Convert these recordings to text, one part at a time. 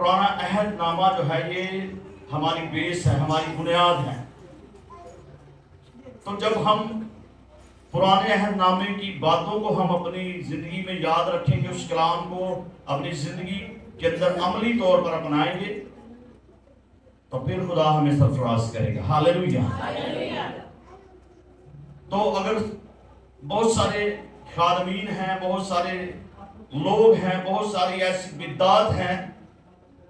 پرانا عہد نامہ جو ہے یہ ہماری بیس ہے، ہماری بنیاد ہے۔ تو جب ہم پرانے عہد نامے کی باتوں کو ہم اپنی زندگی میں یاد رکھیں گے، اس کلام کو اپنی زندگی کے اندر عملی طور پر اپنائیں گے، تو پھر خدا ہمیں سرفراز کرے گا۔ ہاللیلویہ۔ تو اگر بہت سارے خادمین ہیں، بہت سارے لوگ ہیں، بہت ساری ایسی بدعات ہیں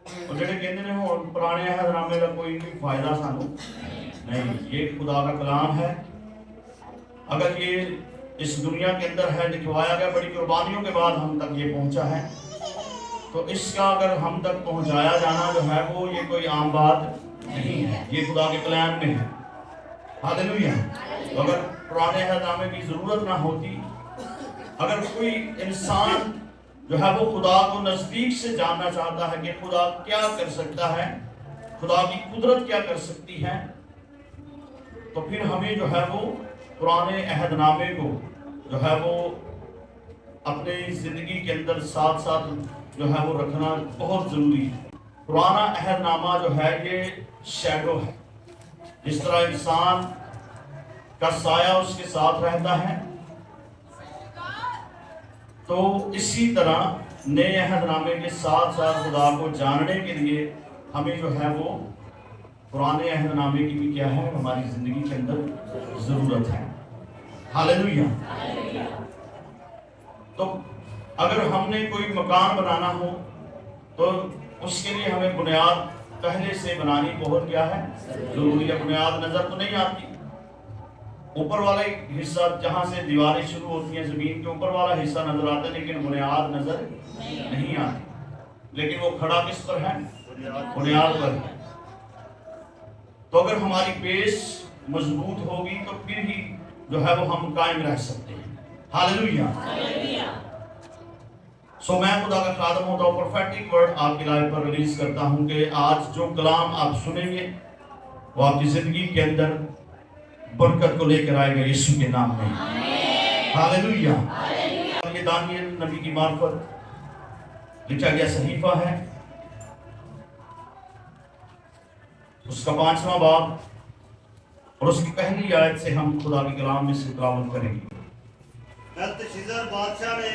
اور جڑے کہتے ہیں ہوں پرانے عہد نامے کا کوئی بھی فائدہ سانو نہیں، یہ خدا کا کلام ہے۔ اگر یہ اس دنیا کے اندر ہے، لکھوایا گیا، بڑی قربانیوں کے بعد ہم تک یہ پہنچا ہے، تو اس کا اگر ہم تک پہنچایا جانا جو ہے وہ یہ کوئی عام بات نہیں ہے، یہ خدا کے پلان میں ہے۔ ہاللیلویہ۔ تو اگر پرانے عہد نامے کی ضرورت نہ ہوتی، اگر کوئی انسان جو ہے وہ خدا کو نزدیک سے جاننا چاہتا ہے کہ خدا کیا کر سکتا ہے، خدا کی قدرت کیا کر سکتی ہے، تو پھر ہمیں جو ہے وہ پرانے عہد نامے کو جو ہے وہ اپنے زندگی کے اندر ساتھ ساتھ جو ہے وہ رکھنا بہت ضروری ہے۔ پرانا عہد نامہ جو ہے یہ شیڈو ہے، جس طرح انسان کا سایہ اس کے ساتھ رہتا ہے، تو اسی طرح نئے عہد نامے کے ساتھ ساتھ خدا کو جاننے کے لیے ہمیں جو ہے وہ پرانے عہد نامے کی بھی کیا ہے ہماری زندگی کے اندر ضرورت ہے۔ ہاللیلویہ۔ تو اگر ہم نے کوئی مکان بنانا ہو تو اس کے لیے ہمیں بنیاد پہلے سے بنانی بہت کیا ہے ضروری ہے۔ بنیاد نظر تو نہیں آتی، اوپر والا حصہ جہاں سے دیواریں شروع ہوتی ہیں زمین کے اوپر والا حصہ نظر آتا ہے، لیکن بنیاد نظر نہیں آتی۔ لیکن وہ کھڑا کس پر ہے؟ بنیاد پر ہے۔ تو اگر ہماری بیس مضبوط ہوگی تو پھر ہی جو ہے وہ ہم قائم رہ سکتے ہیں۔ ہاللیلویہ۔ سو میں خدا کا خادم ہوتا ہوں، پروفیٹک ورڈ آپ کی لائف پر ریلیز کرتا ہوں کہ آج جو کلام آپ سنیں گے وہ آپ کی زندگی کے اندر برکت کو لے کر آئے گا یسوع کے نام میں۔ ہاللیلویہ۔ یہ دانیل نبی کی معرفت لکھا گیا صحیفہ ہے، اس کا 5واں باب اور اس کی پہلی آیت سے ہم خدا کے کلام میں سے تلاوت کریں گے۔ بیلتشازر بادشاہ نے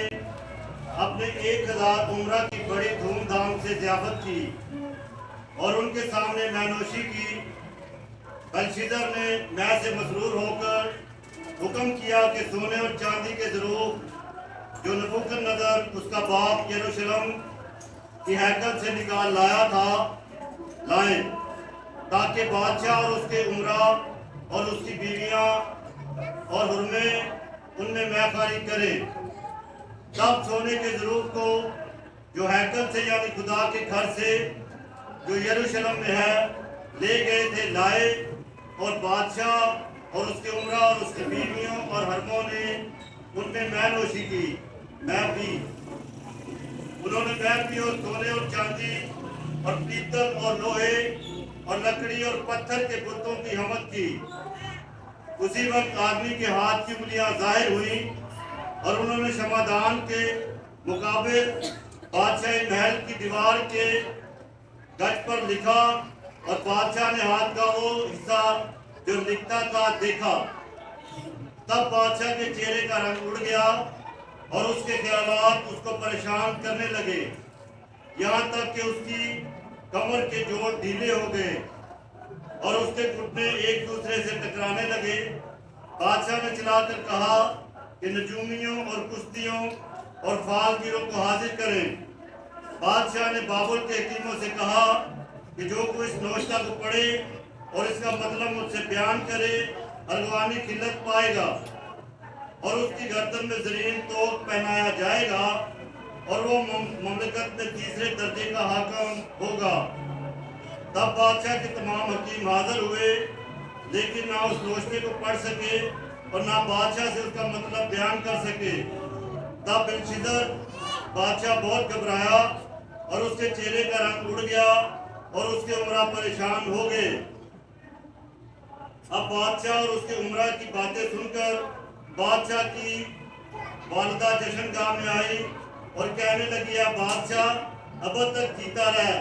اپنے 1000 عمرہ کی بڑی دھوم دھام سے ضیافت کی اور ان کے سامنے مینوشی کی۔ بیلتشازر نے مے سے مسرور ہو کر حکم کیا کہ سونے اور چاندی کے ظروف جو نبوکدنضر اس کا باپ یروشلم کی ہیکل سے نکال لایا تھا لائیں، تاکہ بادشاہ اور اس کے عمرہ اور اس کی بیویاں اور حرمے ان میں میخواری کریں۔ تب سونے کے ظروف کو جو ہیکل سے یعنی خدا کے گھر سے جو یروشلم میں ہے لے گئے تھے لائے، اور بادشاہ اور اس کے عمرہ اور اس کی بیویوں اور حرموں نے ان میں مے نوشی کی، مے پی۔ انہوں نے مے پی اور سونے اور چاندی اور پیتل اور لوہے اور لکڑی اور پتھر کے بتوں کی حمد کی۔ اسی وقت آدمی کے ہاتھ کی انگلیاں ظاہر ہوئیں اور انہوں نے شمعدان کے مقابل بادشاہی محل کی دیوار کے گچ پر لکھا، اور بادشاہ نے ہاتھ کا وہ حصہ جو لکھتا تھا دیکھا۔ تب بادشاہ کے چہرے کا رنگ اڑ گیا اور اس کے خیالات اس کو پریشان کرنے لگے، یہاں تک کہ اس کی کمر کے جوڑ ڈھیلے ہو گئے اور اس کے گھٹنے ایک دوسرے سے ٹکرانے لگے۔ بادشاہ نے چلا کر کہا کہ نجومیوں اور کشتیوں اور فال گیروں کو حاضر کریں۔ بادشاہ نے بابل کے حکیموں سے کہا کہ جو کوئی اس نوشتہ کو پڑھے اور اس کا مطلب مجھ سے بیان کرے ارغوانی خلت پائے گا، اور اس کی گردن میں زرین توق پہنایا جائے گا، اور وہ مملکت میں تیسرے درجے کا حاکم ہوگا۔ تب بادشاہ کے تمام حکیم حاضر ہوئے، لیکن نہ اس نوشتے کو پڑھ سکے اور نہ بادشاہ سے اس کا مطلب بیان کر سکے۔ تب بیلتشازر بادشاہ بہت گھبرایا اور اس کے چہرے کا رنگ اڑ گیا اور اس کے عمرہ پریشان ہو گئے۔ اب بادشاہ اور اس کے عمرہ کی باتیں سن کر بادشاہ کی والدہ جشن گاہ میں آئی اور کہنے لگی، بادشاہ اب تک جیتا رہا،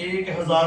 1000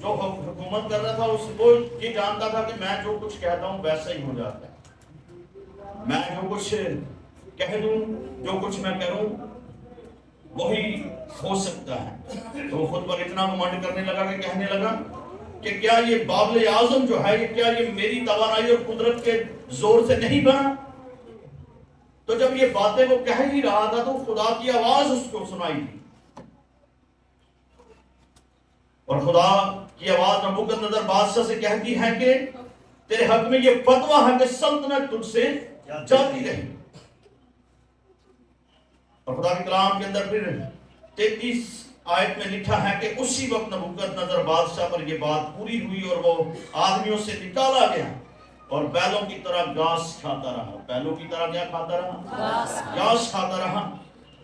جو حکومت کر رہا تھا وہ یہ جانتا تھا کہ میں جو کچھ کہتا ہوں ویسا ہی ہو جاتا ہے، میں جو کچھ کہہ دوں، جو کچھ میں کروں وہی ہو سکتا ہے۔ تو وہ خود پر اتنا گھمنڈ کرنے لگا کہ کہنے لگا کہ کیا یہ بابل اعظم جو ہے کیا یہ میری توانائی اور قدرت کے زور سے نہیں بنا؟ تو جب یہ باتیں وہ کہہ ہی رہا تھا تو خدا کی آواز اس کو سنائی دی، اور خدا کی آواز نبوکدنضر بادشاہ سے کہتی ہے کہ تیرے حق میں یہ فتویٰ ہے کہ سلطنت تجھ سے جاتی رہی۔ اور خدا کے کلام کے اندر پھر 33 آیت میں لکھا ہے کہ اسی وقت نبوکدنضر بادشاہ پر یہ بات پوری ہوئی اور وہ آدمیوں سے نکالا گیا اور بیلوں کی طرح گھاس کھاتا رہا۔ بیلوں کی طرح کیا کھاتا رہا؟ گھاس کھاتا رہا،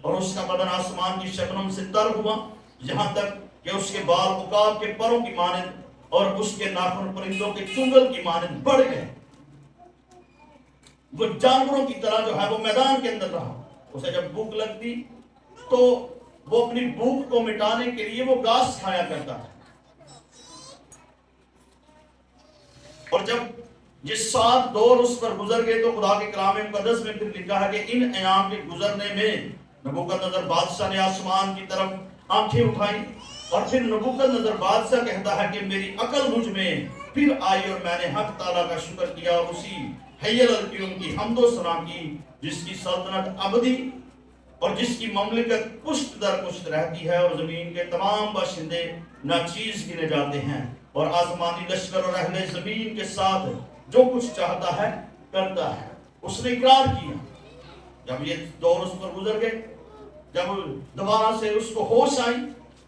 اور اس کا بدن آسمان کی شبنم سے تر ہوا، یہاں تک کہ اس کے بال عقاب کے پروں کی مانند اور اس کے ناخن پرندوں کے چنگل کی مانند بڑھ گئے۔ وہ جانوروں کی طرح جو ہے وہ میدان کے اندر رہا۔ اسے جب بھوک لگتی تو وہ اپنی بھوک کو مٹانے کے لیے وہ گھاس کھایا کرتا تھا۔ اور جب یہ 7 دور اس پر گزر گئے تو خدا کے کلام مقدس میں پھر لکھا ہے کہ ان ایام کے گزرنے میں نبوکدنضر بادشاہ نے آسمان کی طرف آنکھیں اٹھائیں، اور پھر نبوکدنضر بادشاہ کہتا ہے کہ میری عقل مجھ میں پھر آئی اور میں نے حق تعالیٰ کا شکر کیا اور اسی حی القیوم کی حمد و ثنا کی جس کی سلطنت ابدی اور جس کی مملکت پشت در پشت رہتی ہے، اور زمین کے تمام باشندے ناچیز گنے جاتے ہیں، اور آسمانی لشکر اور اہل زمین کے ساتھ جو کچھ چاہتا ہے کرتا ہے۔ اس نے اقرار کیا جب یہ دور اس پر گزر گئے، جب دوبارہ سے اس کو ہوش آئی،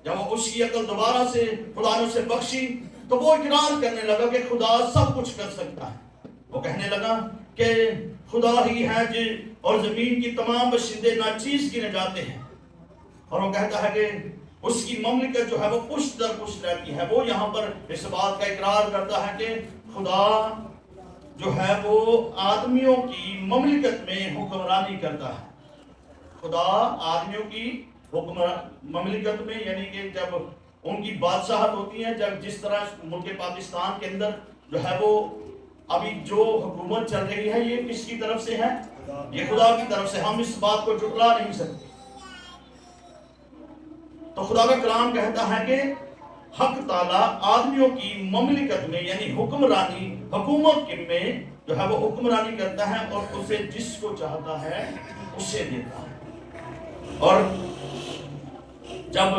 جب اس کی عقل دوبارہ سے خدا نے اسے بخشی، تو وہ اقرار کرنے لگا کہ خدا سب کچھ کر سکتا ہے۔ وہ کہنے لگا کہ خدا ہی ہے جو اور زمین کی تمام باشندے ناچیز گنے جاتے ہیں، اور وہ کہتا ہے کہ اس کی مملکت جو ہے وہ پشت در پشت رہتی ہے۔ وہ یہاں پر اس بات کا اقرار کرتا ہے کہ خدا جو ہے وہ آدمیوں کی مملکت میں حکمرانی کرتا ہے۔ خدا آدمیوں کی مملکت میں، یعنی کہ جب ان کی بادشاہت ہوتی ہے، جب جس طرح ملک پاکستان کے اندر جو ہے وہ ابھی جو حکومت چل رہی ہے یہ کس کی طرف سے ہے؟ یہ خدا کی طرف سے، ہم اس بات کو جھٹلا نہیں سکتے۔ تو خدا کا کلام کہتا ہے کہ حق تعالیٰ آدمیوں کی مملکت میں یعنی حکمرانی حکومت میں جو ہے وہ حکمرانی کرتا ہے، اور اسے جس کو چاہتا ہے اسے دیتا ہے۔ اور جب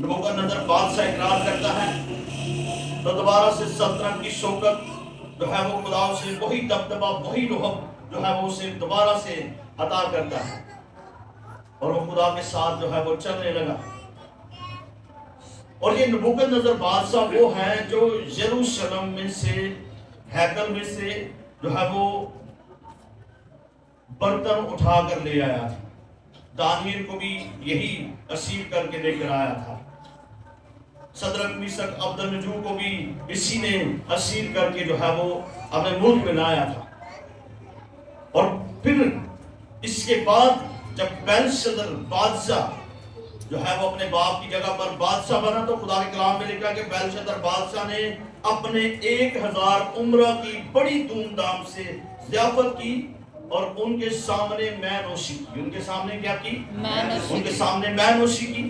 نبوکدنضر بادشاہ اقرار کرتا ہے تو دوبارہ سے سلطنت کی شوکت جو ہے وہ خدا اسے وہی دبدبہ وہی رہب جو ہے وہ اسے دوبارہ سے عطا کرتا ہے، اور وہ خدا کے ساتھ جو ہے وہ چلنے لگا۔ اور یہ نبوکدنضر بادشاہ وہ ہے جو یروشلم میں سے ہیکل میں سے جو ہے وہ برتن اٹھا کر لے آیا تھا۔ دانیل کو بھی یہی اسیر کر کے لے کر آیا تھا۔ صدرک میثق عبدالنجو کو بھی اسی نے اسیر کر کے جو ہے وہ اپنے ملک میں لایا تھا۔ اور پھر اس کے بعد جب بیلشضر بادشاہ جو ہے وہ اپنے باپ کی جگہ پر بادشاہ بنا تو خدا کے کلام میں لکھا کہ بیلشضر بادشاہ نے اپنے 1000 عمرہ کی بڑی دھوم دھام سے ضیافت کی، اور ان کے سامنے میں نوشی کی۔ ان کے سامنے کیا کی؟ ان کے سامنے میں نوشی کی۔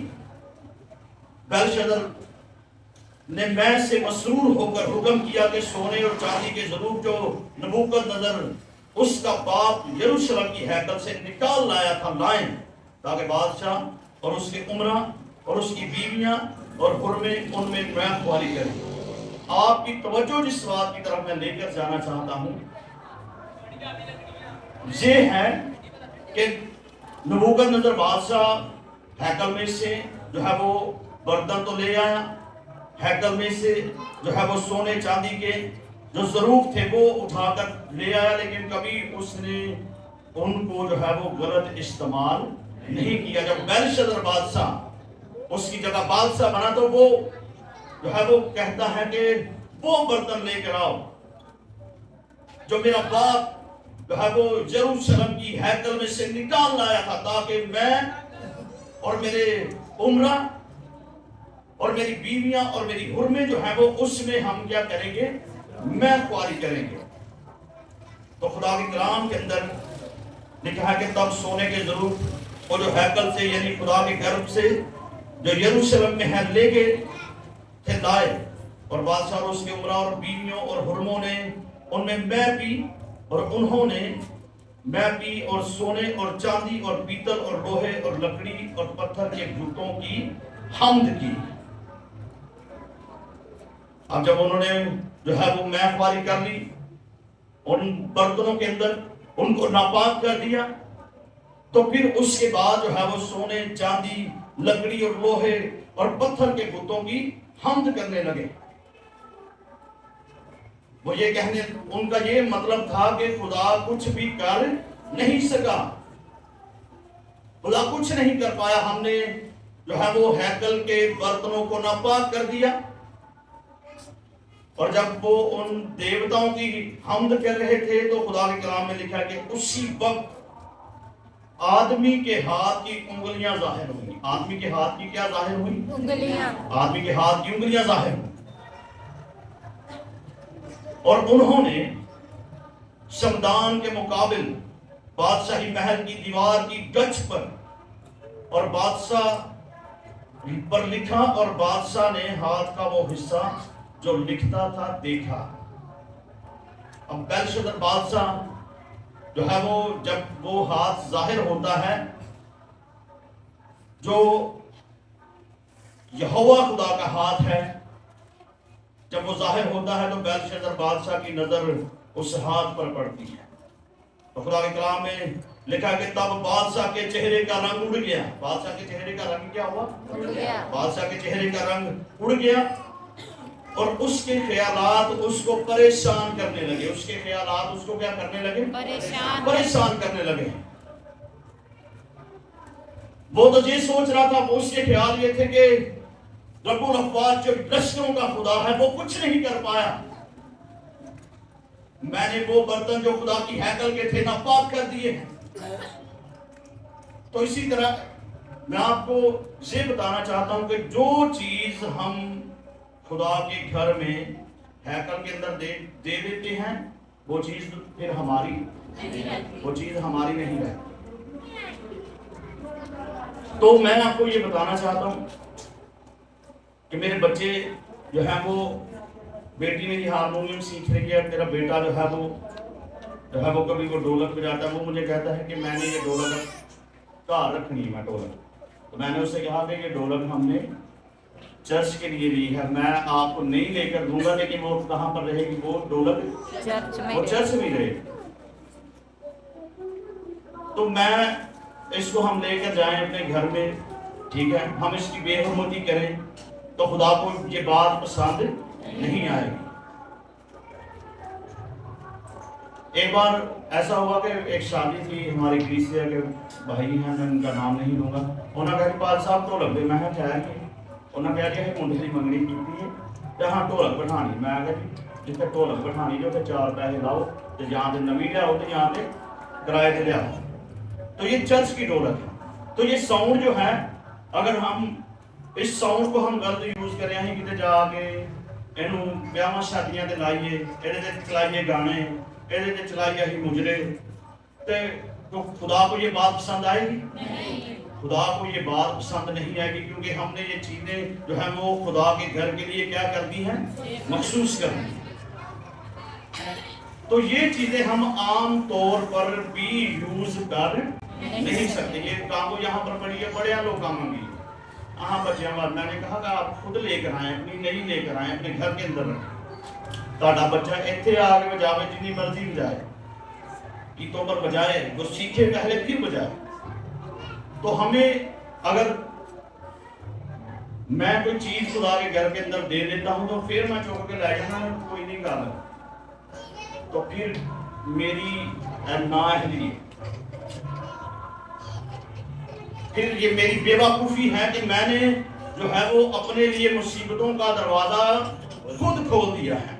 بیلشضر نے میں سے مسرور ہو کر حکم کیا کہ سونے اور چاندی کے ضرور جو نبوکدنضر اس کا باپ یروشلم کی ہیکل سے نکال لایا تھا لائیں، تاکہ بادشاہ اور اس کے عمرہ اور اس کی بیویاں اور حرمے ان میں خواری کریں۔ آپ کی توجہ جس بات کی طرف میں لے کر جانا چاہتا ہوں یہ ہے کہ نبوکدنضر بادشاہ ہیکل میں سے جو ہے وہ برتن تو لے آیا، ہیکل میں سے جو ہے وہ سونے چاندی کے جو ضروف تھے وہ اٹھا کر لے آیا، لیکن کبھی اس نے ان کو جو ہے وہ غلط استعمال نہیں کیا۔ جب بیلشضر بادشاہ اس کی جگہ بادشاہ بنا تو وہ جو ہے وہ کہتا ہے کہ وہ برتن لے کر آؤ جو میرا باپ جو ہے وہ یروشلم کی ہیکل میں سے نکال لایا تھا، تاکہ میں اور میرے عمرہ اور میری بیویاں اور میری حرمیں جو ہیں وہ اس میں ہم کیا کریں گے؟ میں خواری کریں گے۔ تو خدا کے کلام کے اندر لکھا ہے کہ تب سونے کے ضرور وہ جو ہیکل سے یعنی خدا کے گھر سے جو یروشلم میں ہے لے کے تھے لائے، اور بادشاہ اور اس کے عمرا اور بیویوں اور حرموں نے ان میں پی، اور انہوں نے میں پی اور سونے اور چاندی اور پیتل اور لوہے اور لکڑی اور پتھر کے بتوں کی حمد کی۔ اب جب انہوں نے جو ہے وہ میں خواری کر لی، ان برتنوں کے اندر ان کو ناپاک کر دیا، تو پھر اس کے بعد جو ہے وہ سونے چاندی لکڑی اور لوہے اور پتھر کے بتوں کی حمد کرنے لگے۔ وہ یہ کہنے، ان کا یہ مطلب تھا کہ خدا کچھ بھی کر نہیں سکا، خدا کچھ نہیں کر پایا، ہم نے جو ہے وہ ہیکل کے برتنوں کو ناپاک کر دیا۔ اور جب وہ ان دیوتاؤں کی حمد کر رہے تھے تو خدا کے کلام میں لکھا کہ اسی وقت آدمی کے ہاتھ کی انگلیاں ظاہر ہوئی۔ آدمی کے ہاتھ کی کیا ظاہر ہوئی؟ انگلیاں۔ آدمی کے ہاتھ کی انگلیاں ظاہر ہوئی، اور انہوں نے شمدان کے مقابل بادشاہی محل کی دیوار کی گچھ پر اور بادشاہ پر لکھا، اور بادشاہ نے ہاتھ کا وہ حصہ جو لکھتا تھا دیکھا۔ اب بیلشازر بادشاہ جو ہے وہ جب وہ ہاتھ ظاہر ہوتا ہے جو یہوہ خدا کا ہاتھ ہے، جب وہ ظاہر ہوتا ہے تو بیلشازر بادشاہ کی نظر اس ہاتھ پر پڑتی ہے۔ تو خدا کے کلام میں لکھا کہ تب بادشاہ کے چہرے کا رنگ اڑ گیا۔ بادشاہ کے چہرے کا رنگ کیا ہوا؟ اڑ گیا۔ بادشاہ کے چہرے کا رنگ اڑ گیا، اور اس کے خیالات اس کو پریشان کرنے لگے۔ اس کے خیالات اس کو کیا کرنے لگے؟ پریشان کرنے لگے۔ وہ تو یہ سوچ رہا تھا، وہ اس کے خیال یہ تھے کہ رب الافواج جو لشکروں کا خدا ہے وہ کچھ نہیں کر پایا، میں نے وہ برتن جو خدا کی ہیکل کے تھے ناپاک کر دیے ہیں۔ تو اسی طرح میں آپ کو یہ بتانا چاہتا ہوں کہ جو چیز ہم خدا کے گھر میں ہیکل کے اندر دے دیتے ہیں وہ چیز پھر ہماری نہیں رہتی۔ تو میں آپ کو یہ بتانا چاہتا ہوں کہ میرے بچے جو ہیں وہ، بیٹی میری ہارمونیم سیکھ رہی ہے، میرا بیٹا جو ہے وہ کبھی وہ ڈھولک بجاتا ہے، وہ مجھے کہتا ہے کہ میں نے یہ ڈھولک کہاں رکھنی ہے ڈھولک۔ تو میں نے اس سے کہا کہ یہ ڈھولک ہم نے چرچ کے لیے لی ہے، میں آپ کو نہیں لے کر دوں گا، لیکن وہ کہاں پر رہے گی؟ وہ ڈھولک چرچ میں رہے گی۔ تو میں اس کو ہم لے کر جائیں اپنے گھر میں، ٹھیک ہے، ہم اس کی بے حرمتی کریں تو خدا کو یہ بات پسند نہیں آئے گی۔ ایک بار ایسا ہوا کہ ایک شادی تھی ہماری کلیسیا کے بھائی ہیں، میں ان کا نام نہیں لوں گا، انہوں نے کہا کہ پال صاحب ٹولک دے، میں نے کہا کہ انہوں نے کہا کہ منڈلی منگنی کی جہاں ٹولک بٹھانی، میں کہا کہ جتنے ٹولک بٹھانی جو کہ 4 پیسے لاؤ، تو جہاں سے نوی لیاؤ تو یہاں سے کرائے سے لیاؤ۔ تو یہ چرچ کی ڈھولک ہے۔ تو یہ ساؤنڈ جو ہے، اگر ہم اس ساؤنڈ کو ہم غلط یوز کریں ہیں کتے جا کے اینوں بیاواں شادیاں تے لائیے، ایدے تے چلائیے گانے، ایدے تے چلائیے ہی مجرے، تو خدا کو یہ بات پسند آئے گی؟ نہیں، خدا کو یہ بات پسند نہیں آئے گی، کیونکہ ہم نے یہ چیزیں جو ہیں وہ خدا کے گھر کے لیے کیا کر دی ہیں؟ مخصوص کر دی۔ تو یہ چیزیں ہم عام طور پر بھی یوز کر نہیں سکتے۔ یہ کام کو یہاں پر پڑھی ہے، بڑے لوگ کاموں کی ہاں بچیاں بات، میں نے کہا کہ آپ خود لے کر آئیں، اپنی نہیں لے کر آئیں، اپنے گھر کے اندر رکھیں۔ تاڑا بچہ ایتھے آگے بجاوے جتنی مرضی بجائے، گیتوں پر بجائے، وہ سیکھے پہلے پھر بجائے۔ تو ہمیں اگر میں کوئی چیز خدا کے گھر کے اندر دے دیتا ہوں تو پھر میں چوک کے لے جانا کوئی نہیں گالا، تو پھر میری نااہلی، پھر یہ میری بے وقوفی ہے کہ میں نے جو ہے وہ اپنے لیے مصیبتوں کا دروازہ خود کھول دیا ہے۔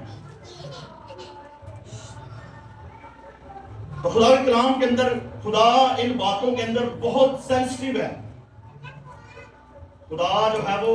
تو خدا کے کلام کے اندر خدا ان باتوں کے اندر بہت سینسٹیو ہے۔ خدا جو ہے وہ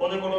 ਉਹਦੇ ਕੋਲੋਂ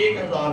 1000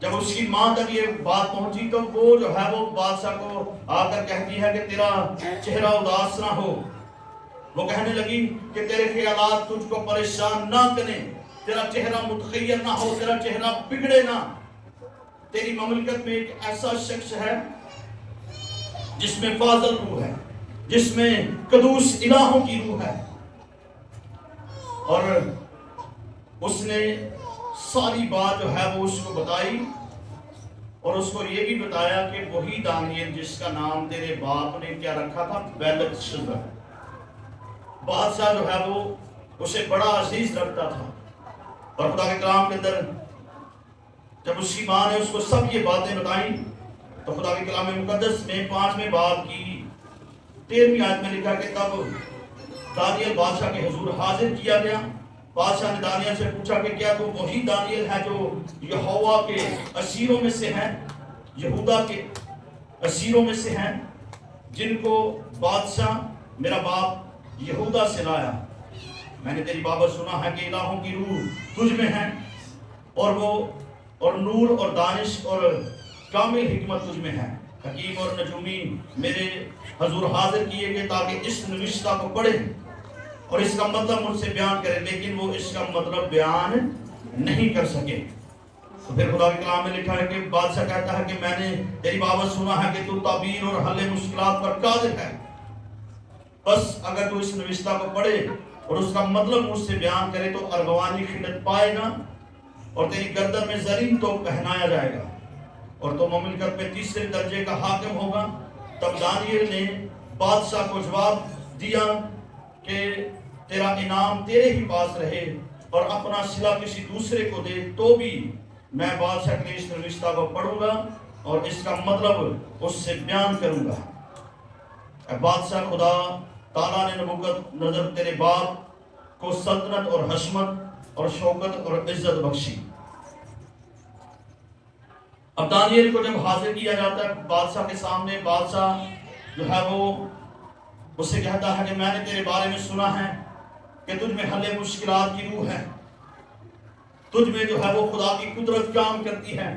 جب اس کی ماں تک یہ بات پہنچی تو وہ جو ہے وہ بادشاہ کو آ کر کہتی ہے کہ تیرا چہرہ اداس نہ ہو. وہ کہنے لگی کہ تیرے خیالات تجھ کو پریشان نہ کریں، تیرا چہرہ متغیر نہ ہو، تیرا چہرہ بگڑے نہ. تیری مملکت میں ایک ایسا شخص ہے جس میں فاضل روح ہے، جس میں قدوس الہوں کی روح ہے. اور اس نے ساری بات جو ہے وہ اس کو بتائی، اور اس کو یہ بھی بتایا کہ وہی دانیل جس کا نام تیرے باپ نے کیا رکھا تھا، بیلتشزر. بادشاہ جو ہے وہ اسے بڑا عزیز رکھتا تھا. اور خدا کے کلام کے اندر جب اس کی ماں نے اس کو سب یہ باتیں بتائیں تو خدا کے کلام مقدس میں 5ویں باب کی 13ویں آیت میں لکھا کہ تب دانیل بادشاہ کے حضور حاضر کیا گیا. بادشاہ نے دانیل سے پوچھا کہ کیا تو وہی دانیل ہے جو یہوہ کے اسیروں میں سے ہیں، یہودا کے اسیروں میں سے ہیں، جن کو بادشاہ میرا باپ یہودا سے لایا؟ میں نے تیری بابت سنا ہے کہ الہوں کی روح تجھ میں ہے، اور نور اور دانش اور کامل حکمت تجھ میں ہے. حکیم اور نجومی میرے حضور حاضر کیے گئے تاکہ اس نوشتہ کو پڑھیں اور اس کا مطلب مجھ سے بیان کرے، لیکن وہ اس کا مطلب بیان نہیں کر سکے. تو پھر خدا کے کلام میں لکھا ہے کہ بادشاہ کہتا ہے کہ میں نے تیری بابت سنا ہے کہ تو تعبیر اور حل مشکلات پر قادر ہے. بس اگر تو اس نوشتہ کو پڑھے اور اس کا مطلب مجھ سے بیان کرے تو ارغوانی خلت پائے گا اور تیری گردن میں زرین تو پہنایا جائے گا، اور تو مملکت میں 3 درجے کا حاکم ہوگا. تب دانیل نے بادشاہ کو جواب دیا کہ تیرا انعام تیرے ہی پاس رہے، اور اپنا صلہ کسی دوسرے کو دے تو بھی میں بادشاہ کے اس نوشتہ کو پڑھوں گا اور اس کا مطلب اس سے بیان کروں گا. اے بادشاہ، خدا تعالیٰ نے نبوکدنضر تیرے باپ کو سلطنت اور حشمت اور شوکت اور عزت بخشی. اب دانیل کو جب حاضر کیا جاتا ہے بادشاہ کے سامنے، بادشاہ جو ہے وہ اس سے کہتا ہے کہ میں نے تیرے بارے میں سنا ہے کہ تجھ میں حل مشکلات کی روح ہے، تجھ میں جو ہے وہ خدا کی قدرت کام کرتی ہے،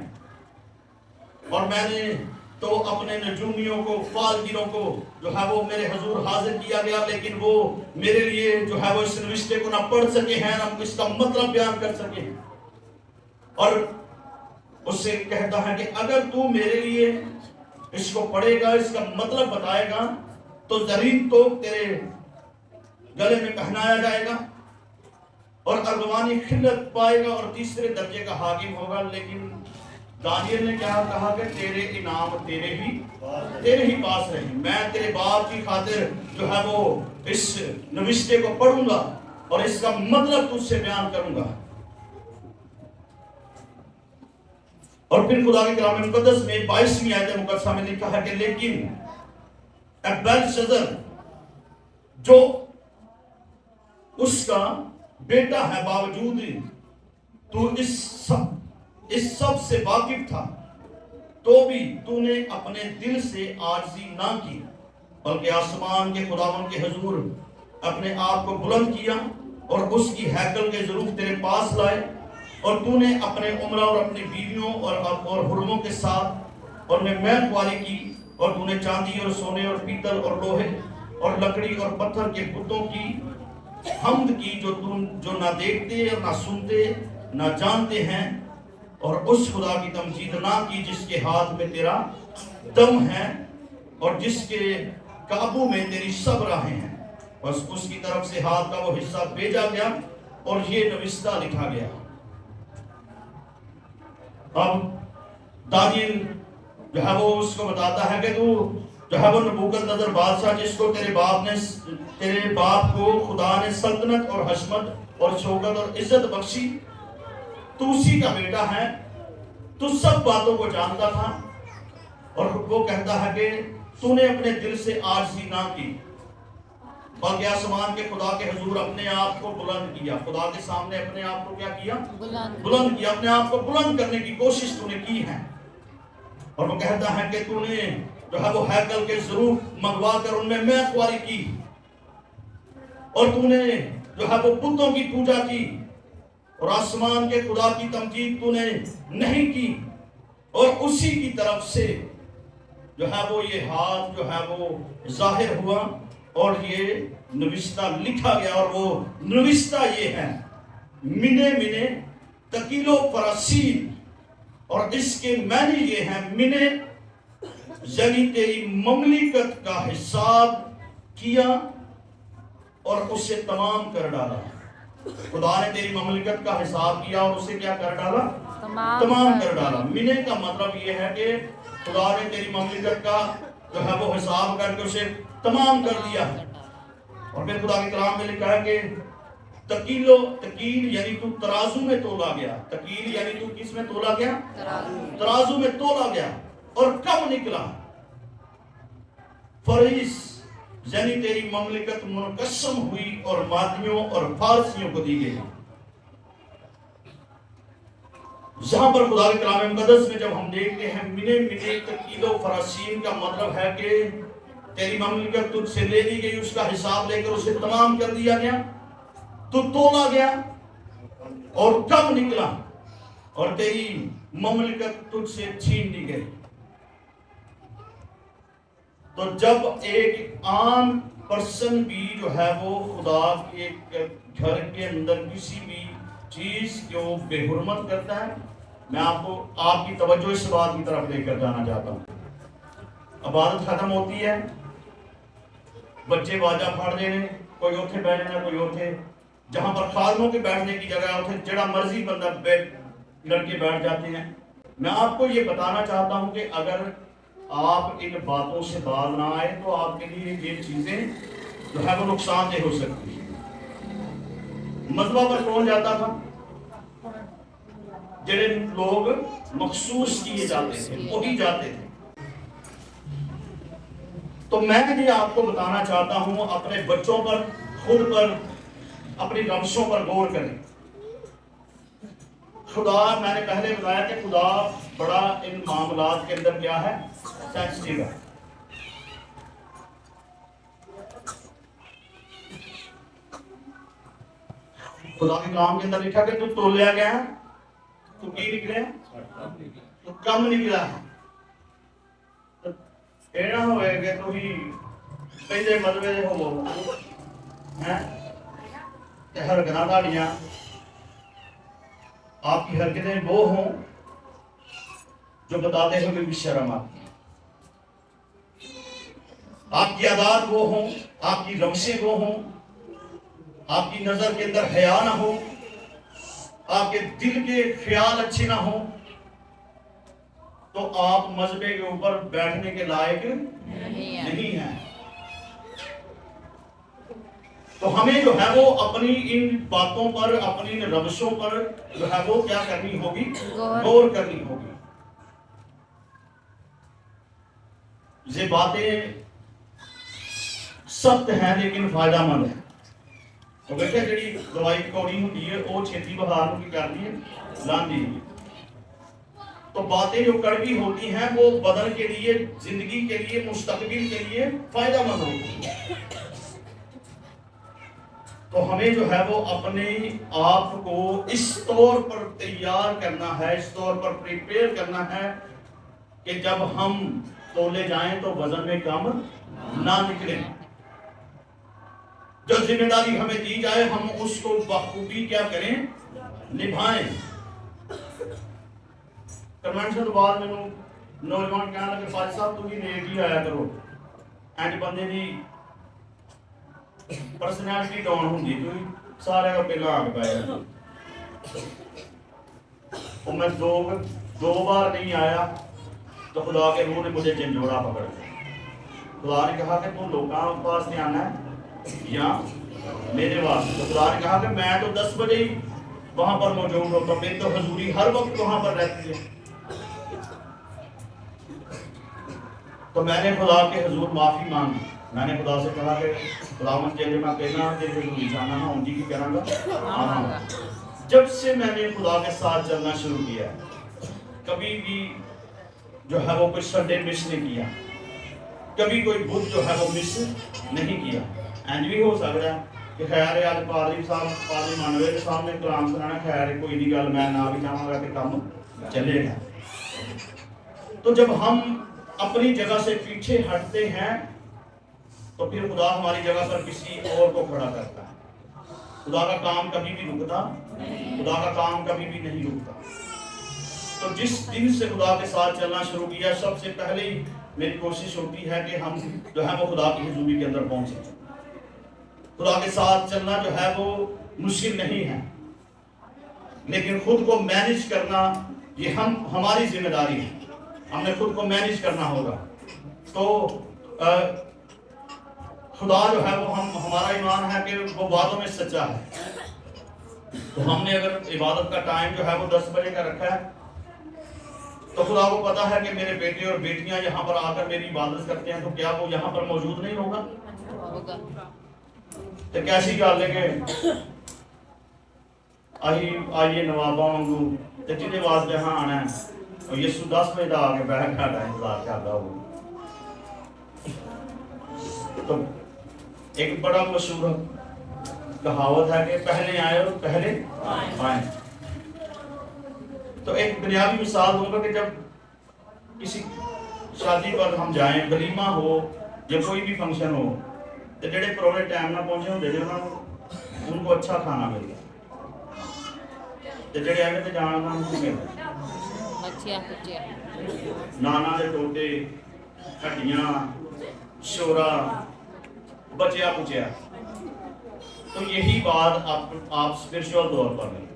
اور میں نے تو اپنے نجومیوں کو، فالگیروں کو جو ہے وہ میرے حضور حاضر کیا گیا، لیکن وہ میرے لیے جو ہے وہ اس نوشتے کو نہ پڑھ سکے ہیں، نہ اس کا مطلب بیان کر سکے ہیں. اور اس سے کہتا ہے کہ اگر تو میرے لیے اس کو پڑھے گا، اس کا مطلب بتائے گا، تو زرین تو تیرے گلے میں پہنایا جائے گا اور ارغوانی خلت پائے گا اور 3 درجے کا حاکم ہوگا. لیکن دانیل نے کیا کہا کہ تیرے انعام تیرے ہی پاس رہے. میں تیرے باپ کی خاطر جو ہے وہ اس نوشتے کو پڑھوں گا اور اس کا مطلب تجھ سے بیان کروں گا. اور پھر خدا کے کلام مقدس میں 22ویں آیت مقدسہ میں لکھا ہے کہ لیکن اے بیلشزر، جو اس کا بیٹا ہے، باوجود تو اس سب سے واقف تھا تو بھی تو نے اپنے دل سے عاجزی نہ کی، بلکہ آسمان کے خداوند کے حضور اپنے آپ کو بلند کیا اور اس کی ہیکل کے ظروف تیرے پاس لائے، اور تو نے اپنے عمرہ اور اپنی بیویوں اور حرموں کے ساتھ اور میں خواری کی، اور تو نے چاندی اور سونے اور پیتل اور لوہے اور لکڑی اور پتھر کے بتوں کی حمد کی جو نہ دیکھتے اور نہ سنتے نہ جانتے ہیں، اور اس خدا کی تمجید نہ کی جس کے ہاتھ میں تیرا دم ہے اور جس کے قابو میں تیری سب راہیں ہیں. بس اس کی طرف سے ہاتھ کا وہ حصہ بھیجا گیا اور یہ نوشتہ لکھا گیا. اب دانیل جو ہے وہ اس کو بتاتا ہے کہ تو جو ہے وہ نبوکدنضر بادشاہ جس کو تیرے باپ کو خدا نے سلطنت اور حشمت اور شوکت اور عزت بخشی، تو اسی کا بیٹا ہے، تو سب باتوں کو جانتا تھا. اور وہ کہتا ہے کہ تو نے اپنے دل سے عاجزی نہ کی، بلکہ آسمان کے خدا کے حضور اپنے آپ کو بلند کیا. خدا کے سامنے اپنے آپ کو کیا کیا؟ بلند کیا. اپنے آپ کو بلند کرنے کی کوشش تو نے کی ہے. اور وہ کہتا ہے کہ تو نے جو ہے وہ ہیکل کے ظروف منگوا کر ان میں خواری کی، اور تو نے جو ہے وہ بتوں کی پوجا کی، اور آسمان کے خدا کی تمجید تو نے نہیں کی، اور اسی کی طرف سے جو ہے وہ یہ ہاتھ جو ہے وہ ظاہر ہوا اور یہ نوشتہ لکھا گیا، اور وہ نوشتہ یہ ہے منے منے تکیلو فراسین، اور اس کے معنی یہ ہے منے یعنی تیری مملکت کا حساب کیا اور اسے تمام کر ڈالا۔ خدا نے تیری مملکت کا حساب کیا اور اسے کیا کر ڈالا؟ تمام کر ڈالا۔ منے کا مطلب یہ ہے کہ خدا نے تیری مملکت کا جو ہے وہ حساب کر کے اسے تمام کر دیا۔ اور پھر خدا کے کلام میں لکھا ہے کہ تکیل یعنی تو ترازو میں تولا گیا، تکیل یعنی تو کس میں تولا گیا؟ ترازو میں تولا گیا، اور کم نکلا؟ فریس یعنی تیری مملکت منقسم ہوئی اور مادیوں اور فارسیوں کو دی گئی۔ جہاں پر خدا کے کلام مقدس میں جب ہم دیکھتے ہیں منے منے تکیل و فراسین کا مطلب ہے کہ تیری مملکت تجھ سے لے لی گئی، اس کا حساب لے کر اسے تمام کر دیا گیا، تو تولا گیا اور کم نکلا، اور تیری مملکت تجھ سے چھین لی گئی۔ تو جب ایک عام پرسن بھی جو ہے وہ خدا کے گھر کے اندر کسی بھی چیز کو بے حرمت کرتا ہے، میں آپ کی توجہ اس بات کی طرف لے کر جانا چاہتا ہوں۔ عبادت ختم ہوتی ہے، بچے باجا پھاڑ دینے، کوئی اوتھے بیٹھنا کوئی اوتھے، جہاں پر خادموں کے بیٹھنے کی جگہ اوتھے جڑا مرضی بندہ لڑکے بیٹھ جاتے ہیں۔ میں آپ کو یہ بتانا چاہتا ہوں کہ اگر آپ ان باتوں سے باز نہ آئے تو آپ کے لیے یہ چیزیں جو ہے وہ نقصان دہ ہو سکتی ہیں۔ مذبح پر کون جاتا تھا؟ جڑے لوگ مخصوص کیے جاتے تھے وہی جاتے تھے۔ تو میں یہ آپ کو بتانا چاہتا ہوں، اپنے بچوں پر، خود پر، اپنی رمشوں پر غور کریں۔ خدا، میں نے پہلے بتایا کہ خدا بڑا ان معاملات کے اندر کیا ہے؟ سینسٹیو ہے۔ خدا کے کلام کے اندر لکھا کہ تو تولیا گیا تو کی نکلے تو کم نکلا۔ اینا ہوئے کہ تو ہی پہلے مذہبے دے ہو حرکتاں تہاڈیاں، آپ کی حرکتیں وہ ہوں جو بتاتے ہیں کہ شرم آتی ہے، آپ کی عادات وہ ہوں، آپ کی رمشیں وہ ہوں، آپ کی نظر کے اندر حیا نہ ہو، آپ کے دل کے خیال اچھے نہ ہوں، تو آپ مذہبے کے اوپر بیٹھنے کے لائق نہیں ہیں۔ تو ہمیں جو ہے وہ اپنی ان باتوں پر، اپنی ان روشوں پر جو ہے وہ کیا کرنی ہوگی؟ غور کرنی ہوگی۔ یہ باتیں سخت ہیں لیکن فائدہ مند ہیں۔ تو بیٹھے جڑی دوائی کوڑی ہوتی ہے وہ چھیتی بہار کی کرتی ہے لاندی۔ تو باتیں جو کڑوی ہوتی ہیں وہ بدن کے لیے، زندگی کے لیے، مستقبل کے لیے فائدہ مند ہوتی ہے۔ تو ہمیں جو ہے وہ اپنے آپ کو اس طور پر تیار کرنا ہے، اس طور پر پریپیئر کرنا ہے کہ جب ہم تولے جائیں تو وزن میں کم نہ نکلیں۔ جو ذمہ داری ہمیں دی جائے ہم اس کو بخوبی کیا کریں؟ نبھائیں۔ کنونشن بعد میں نوجوان کہنے لگے فاضل صاحب تم ہی نیک ہی آیا کرو، اینڈ بندے دی پرسنالٹی ڈاؤن ہوندی تو سارے کا پہلا آگ پایا۔ اور میں دو بار نہیں آیا تو خدا کے روح نے مجھے جھنجھوڑا پکڑ لیا۔ خدا نے کہا کہ تم لوگوں کے پاس نہیں آنا ہے یا میرے واسطے؟ تو خدا نے کہا کہ میں تو 10 بجے ہی وہاں پر موجود ہوتا ہوں، میری تو حضوری ہر وقت وہاں پر رہتی ہے۔ تو میں نے خدا کے حضور معافی مانگی، میں نے خدا سے کہا کہ خداوند جے میں کہنا کہ حضور جانا نہ ہوں جی کی کہنا گا۔ جب سے میں نے خدا کے ساتھ چلنا شروع کیا، کبھی بھی جو ہے وہ کوئی سنڈے مس نہیں کیا، کبھی کوئی بدھ جو ہے وہ مس نہیں کیا۔ اینج بھی ہو سکتا ہے کہ خیر ہے آج پادری صاحب پادری مانوے کے سامنے کلام سنانا، خیر ہے کوئی نہیں گل میں نہ بھی جاواں گا کہ کام چلے گا۔ تو جب ہم اپنی جگہ سے پیچھے ہٹتے ہیں تو پھر خدا ہماری جگہ پر کسی اور کو کھڑا کرتا ہے. خدا کا کام کبھی بھی رکتا، خدا کا کام کبھی بھی نہیں رکتا. تو جس دن سے خدا کے ساتھ چلنا شروع کیا، سب سے پہلے ہی میری کوشش ہوتی ہے کہ ہم جو ہے وہ خدا کی حضوری کے اندر پہنچے. خدا کے ساتھ چلنا جو ہے وہ مشکل نہیں ہے، لیکن خود کو مینج کرنا یہ ہماری ذمہ داری ہے. ہم نے خود کو مینج کرنا ہوگا. تو خدا جو ہے وہ ہمارا ایمان ہے کہ وہ باتوں میں سچا ہے. تو ہم نے اگر عبادت کا ٹائم جو ہے وہ 10 بجے کا رکھا ہے، تو خدا کو پتا ہے کہ میرے بیٹے اور بیٹیاں یہاں پر آ کر میری عبادت کرتے ہیں، تو کیا وہ یہاں پر موجود نہیں ہوگا؟ تو کیسی گل ہے کہ آئیے نواباں وانگوں تے جہدے واسطے ہاں آنا ہے اور یسو 10 بجے آ کے بیٹھ کے انتظار کرتا ہو. تو ایک بڑا مشہور کہاوت ہے کہ پہلے آئے اور پہلے آئیں. تو ایک بنیادی مثال دوں گا کہ جب کسی شادی پر ہم جائیں، ولیمہ ہو یا کوئی بھی فنکشن ہو، تو جڑے پرونے ٹائم نہ پہنچے ہوندے نے ان کو اچھا کھانا ملتا، تے جڑے ایویں تے جان نہ ملتا نانا دے ٹوٹے، ہڈیاں، شورا، بچیا کچیا. تو یہی بات آپ اسپرچول طور پر لیں.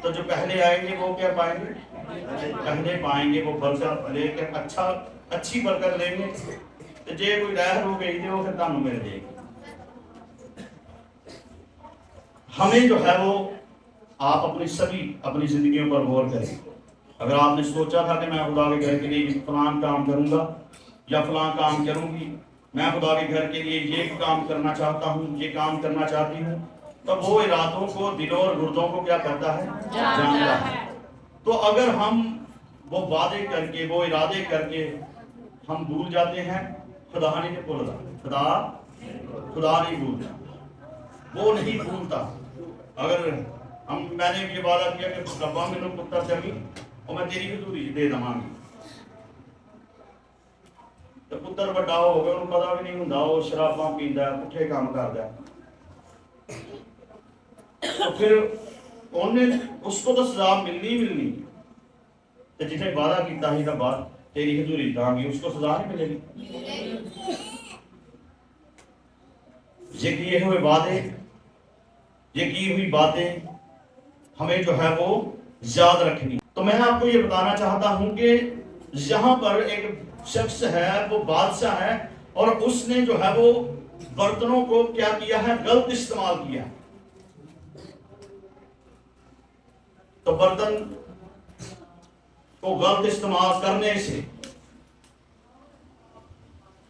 تو جو پہلے آئیں گے وہ کیا پائیں گے؟ پہلے پائیں گے وہ برکت لے کے اچھی برکت لیں گے. تو جے کوئی رہ ہو گئی تو وہ پھر تانوں مل جائے گی. ہمیں جو ہے وہ آپ اپنی زندگیوں پر غور کریں. اگر آپ نے سوچا تھا کہ میں خدا کے گھر کے لیے فلان کام کروں گا یا فلان کام کروں گی، میں خدا کے گھر کے لیے یہ کام کرنا چاہتا ہوں، یہ کام کرنا چاہتی ہوں، تو وہ ارادوں کو دلوں اور گردوں کو کیا کرتا ہے؟ جانتا ہے. تو اگر ہم وہ وعدے کر کے، وہ ارادے کر کے ہم بھول جاتے ہیں، خدا نہیں بھولتا. خدا نہیں بھولتا، وہ نہیں بھولتا. اگر میں نے یہ وعدہ کیا کہ ربا میں لوگ پتر چلی اور میں تیری حضوری دے دواں گی، تو پتر بڑا ہو گیا، انہوں پتا بھی نہیں ہوندا، وہ شراباں پیندا ہے، پٹھے کام کردا ہے. تو پھر انہیں اس کو تو سزا ملنی. تو جتنے وعدہ کیتا ہی ربا تیری حضوری داں گی، اس کو سزا نہیں ملے گی. یہ کیے ہوئے وعدے، یہ کی ہوئی باتیں ہمیں جو ہے وہ یاد رکھنی. تو میں آپ کو یہ بتانا چاہتا ہوں کہ یہاں پر ایک شخص ہے، وہ بادشاہ ہے، اور اس نے جو ہے وہ برتنوں کو کیا کیا ہے؟ غلط استعمال کیا. تو برتن کو غلط استعمال کرنے سے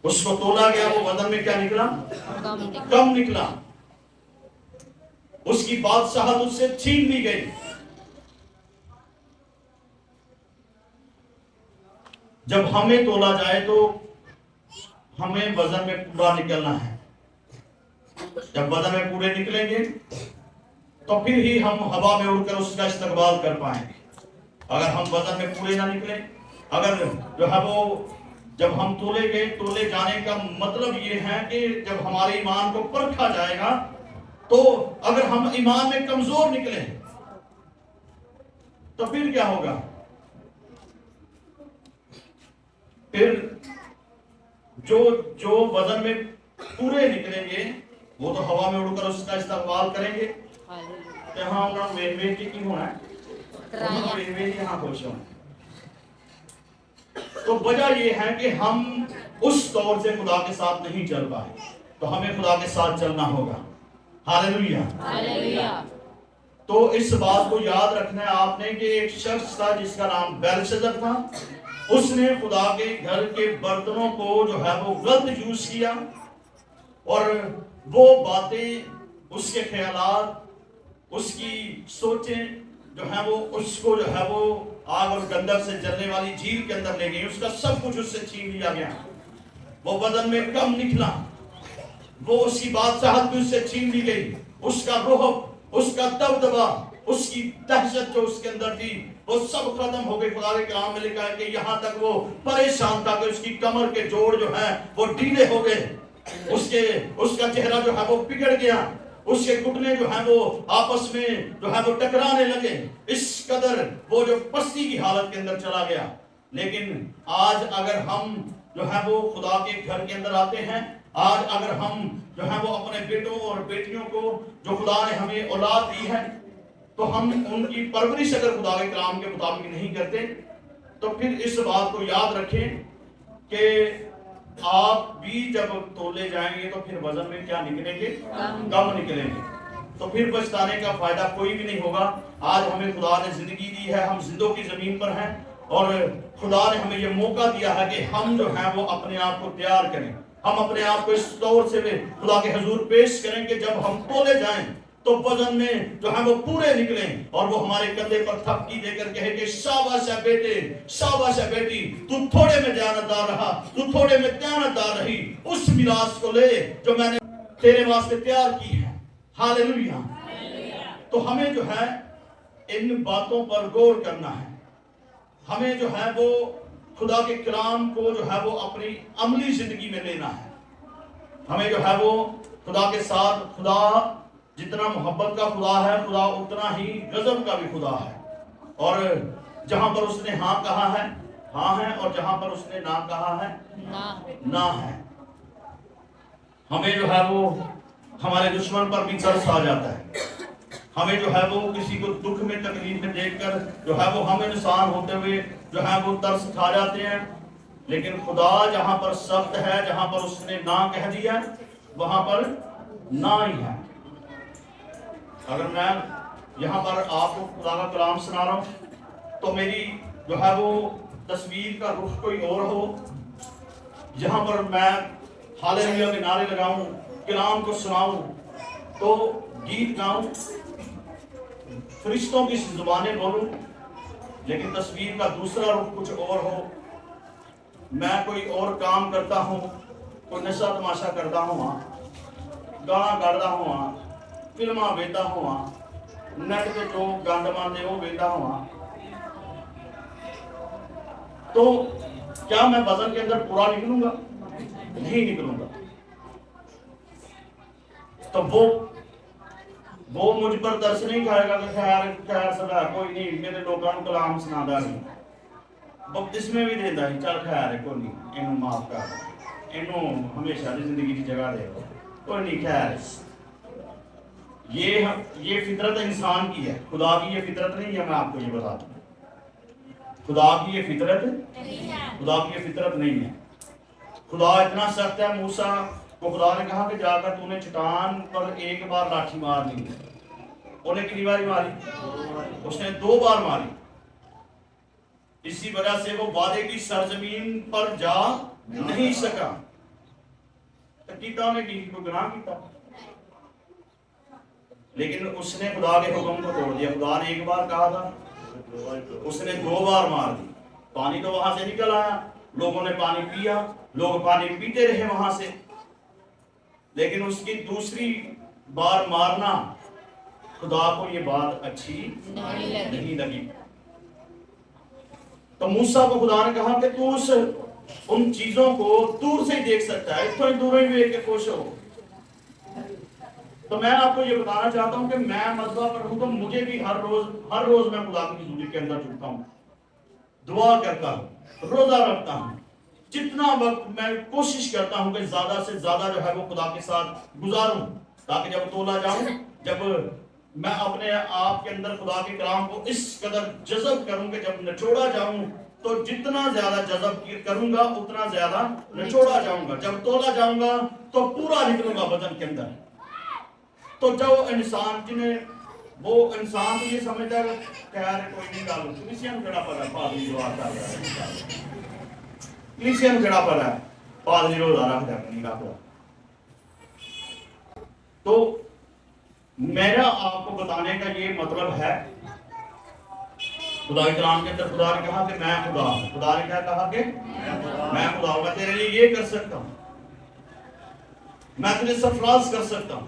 اس کو تولا گیا، وہ بدن میں کیا نکلا؟ کم نکلا. اس کی بادشاہت اس سے چھین لی گئی. جب ہمیں تولا جائے تو ہمیں وزن میں پورا نکلنا ہے. جب وزن میں پورے نکلیں گے تو پھر ہی ہم ہوا میں اڑ کر اس کا استقبال کر پائیں گے. اگر ہم وزن میں پورے نہ نکلیں، اگر جو ہے وہ جب ہم تولے جانے کا مطلب یہ ہے کہ جب ہمارے ایمان کو پرکھا جائے گا، تو اگر ہم ایمان میں کمزور نکلیں تو پھر کیا ہوگا؟ پھر جو وزن میں پورے نکلیں گے وہ تو ہوا میں اڑ کر اس کا استقبال کریں گے. ہاں انہوں نے ویٹ کے کی ہونا ہے، یہاں خوش ہونا. تو وجہ یہ ہے کہ ہم اس طور سے خدا کے ساتھ نہیں چل پائے. تو ہمیں خدا کے ساتھ چلنا ہوگا. ہاللیلویہ. تو اس بات کو یاد رکھنا ہے آپ نے کہ ایک شخص تھا جس کا نام بیلشزر تھا. اس نے خدا کے گھر کے برتنوں کو جو ہے وہ غلط یوز کیا، اور وہ باتیں، اس کے خیالات، اس کی سوچیں جو ہیں وہ اس کو جو ہے وہ آگ اور گندھک سے جلنے والی جھیل کے اندر لے گئی. اس کا سب کچھ اس سے چھین لیا گیا. وہ بدن میں کم نکلا، وہ اس کی بادشاہت بھی اس سے چھین لی گئی. اس کا روح، اس کا دبدبا، اس کی دہشت جو اس کے اندر تھی وہ سب ختم ہو گئی. خدا کے کلام میں لکھا ہے کہ یہاں تک وہ پریشان تھا کہ اس کی کمر کے جوڑ جو ہیں وہ ڈھیلے ہو گئے, اس کا چہرہ جو ہے وہ بگڑ گیا, اس کے گھٹنے جو ہیں وہ آپس میں جو ہے وہ ٹکرانے لگے, اس قدر وہ جو پستی کی حالت کے اندر چلا گیا. لیکن آج اگر ہم جو ہے وہ خدا کے گھر کے اندر آتے ہیں, آج اگر ہم جو ہے وہ اپنے بیٹوں اور بیٹیوں کو جو خدا نے ہمیں اولاد دی ہے تو ہم ان کی پرورش اگر خدا کے کلام کے مطابق نہیں کرتے تو پھر اس بات کو یاد رکھیں کہ آپ بھی جب تولے جائیں گے تو پھر وزن میں کیا نکلیں گے؟ کم نکلیں گے. تو پھر پچھتانے کا فائدہ کوئی بھی نہیں ہوگا. آج ہمیں خدا نے زندگی دی ہے, ہم زندوں کی زمین پر ہیں اور خدا نے ہمیں یہ موقع دیا ہے کہ ہم جو ہیں وہ اپنے آپ کو تیار کریں, ہم اپنے آپ کو اس طور سے خدا کے حضور پیش کریں کہ جب ہم تولے جائیں تو وزن میں جو ہے وہ پورے نکلیں اور وہ ہمارے کندھے پر تھپکی دے کر کہے کہ شاباش ہے بیٹے, شاباش ہے بیٹی, تو تھوڑے میں دیانتدار رہا, تو تھوڑے میں دیانتدار رہی, اس میراث کو لے جو میں نے تیرے واسطے تیار کی ہے. ہاللیلویہ. تو ہمیں جو ہے ان باتوں پر غور کرنا ہے, ہمیں جو ہے وہ خدا کے کلام کو جو ہے وہ اپنی عملی زندگی میں لینا ہے. ہمیں جو ہے وہ خدا کے ساتھ, خدا جتنا محبت کا خدا ہے خدا اتنا ہی غضب کا بھی خدا ہے, اور جہاں پر اس نے ہاں کہا ہے ہاں ہے, اور جہاں پر اس نے نہ کہا ہے نہ ہے. ہمیں جو ہے وہ ہمارے دشمن پر بھی ترس آ جاتا ہے, ہمیں جو ہے وہ کسی کو دکھ میں تکلیف میں دیکھ کر جو ہے وہ ہم انسان ہوتے ہوئے جو ہے وہ ترس کھا جاتے ہیں. لیکن خدا جہاں پر سخت ہے, جہاں پر اس نے نہ کہہ دیا وہاں پر نہ ہی ہے. اگر میں یہاں پر آپ کو خدا کا کلام سنا رہا ہوں تو میری جو ہے وہ تصویر کا رخ کوئی اور ہو, جہاں پر میں ہاللیلویہ کے نعرے لگاؤں, کلام کو سناؤں, تو گیت گاؤں, فرشتوں کی زبانیں بولوں, لیکن تصویر کا دوسرا رخ کچھ اور ہو. میں کوئی اور کام کرتا ہوں, کوئی نشہ تماشا کرتا ہوں, گانا گاڑتا ہوں, فلماں ویتا ہوں, نیٹ پہ جو گند ماندے وہ ویتا ہوں, تو کیا میں وزن کے اندر پورا نکلوں گا؟ نہیں نکلوں گا. تو وہ مجھ پر ترس نہیں کھائے گا کہ خیر سدا کوئی نہیں, میرے لوگوں کو کلام سنادا نہیں, بپتسمے بھی دیندا ہی, چل خیر ہے کوئی نہیں, اینوں معاف کر, اینوں ہمیشہ دی زندگی کی جگہ دے, کوئی نہیں خیر. یہ فطرت انسان کی ہے, خدا کی یہ فطرت نہیں ہے. میں آپ کو یہ بتاتا ہوں, خدا کی یہ فطرت نہیں ہے. خدا اتنا سخت ہے, موسیٰ کو خدا نے کہا کہ جا کر تو نے چٹان پر ایک بار لاٹھی مار دی. انہیں کتنی باری ماری؟ اس نے 2 بار ماری. اسی وجہ سے وہ وعدے کی سرزمین پر جا نہیں سکا. کیتا نے کی کوئی گناہ کیتا, لیکن اس نے خدا کے حکم کو توڑ دیا. خدا نے ایک بار کہا تھا, اس نے 2 بار مار دی. پانی تو وہاں سے نکل آیا, لوگوں نے پانی پیا, لوگ پانی پیتے رہے وہاں سے, لیکن اس کی دوسری بار مارنا خدا کو یہ بات اچھی نہیں لگی. تو موسیٰ کو خدا نے کہا کہ تو ان چیزوں کو دور سے ہی دیکھ سکتا ہے, اتنا ہی دور ہی دیکھ کے خوش ہو. تو میں آپ کو یہ بتانا چاہتا ہوں کہ میں مذبح پر ہوں تو مجھے بھی ہر روز میں خدا کی حضوری کے اندر جھکتا ہوں, دعا کرتا ہوں, روزہ رکھتا ہوں. جتنا وقت میں کوشش کرتا ہوں کہ زیادہ سے زیادہ جو ہے وہ خدا کے ساتھ گزاروں, تاکہ جب تولا جاؤں, جب میں اپنے آپ کے اندر خدا کے کلام کو اس قدر جذب کروں کہ جب نچوڑا جاؤں تو جتنا زیادہ جذب کروں گا اتنا زیادہ نچوڑا جاؤں گا. جب تولا جاؤں گا تو پورا نکلوں گا وزن کے اندر. تو جو انسان وہ انسان تو یہ سمجھتا ہے کہ یار کوئی نہیں ڈالو, کلیسیاں کھڑا پڑا پادری جو آتا ہے, کلیسیاں کھڑا پڑا ہے پادری روزہ رکھتا ہے نہیں رکھتا. تو میرا آپ کو بتانے کا یہ مطلب ہے, خدا کے کلام کے اندر خدا نے کہا کہ میں خدا ہوں. خدا نے کیا کہا کہ میں خدا ہوں, میں تیرے لیے یہ کر سکتا ہوں, میں تجھے سرفراز کر سکتا ہوں.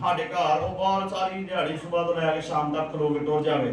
ਸਾਡੇ ਘਰ ਉਹ ਬਾਹਰ ਸਾਰੀ ਦਿਹਾੜੀ ਸਵੇਰ ਤੋਂ ਲੈ ਕੇ ਸ਼ਾਮ ਤੱਕ ਖਲੋ ਕੇ ਟੁਰ ਜਾਵੇ,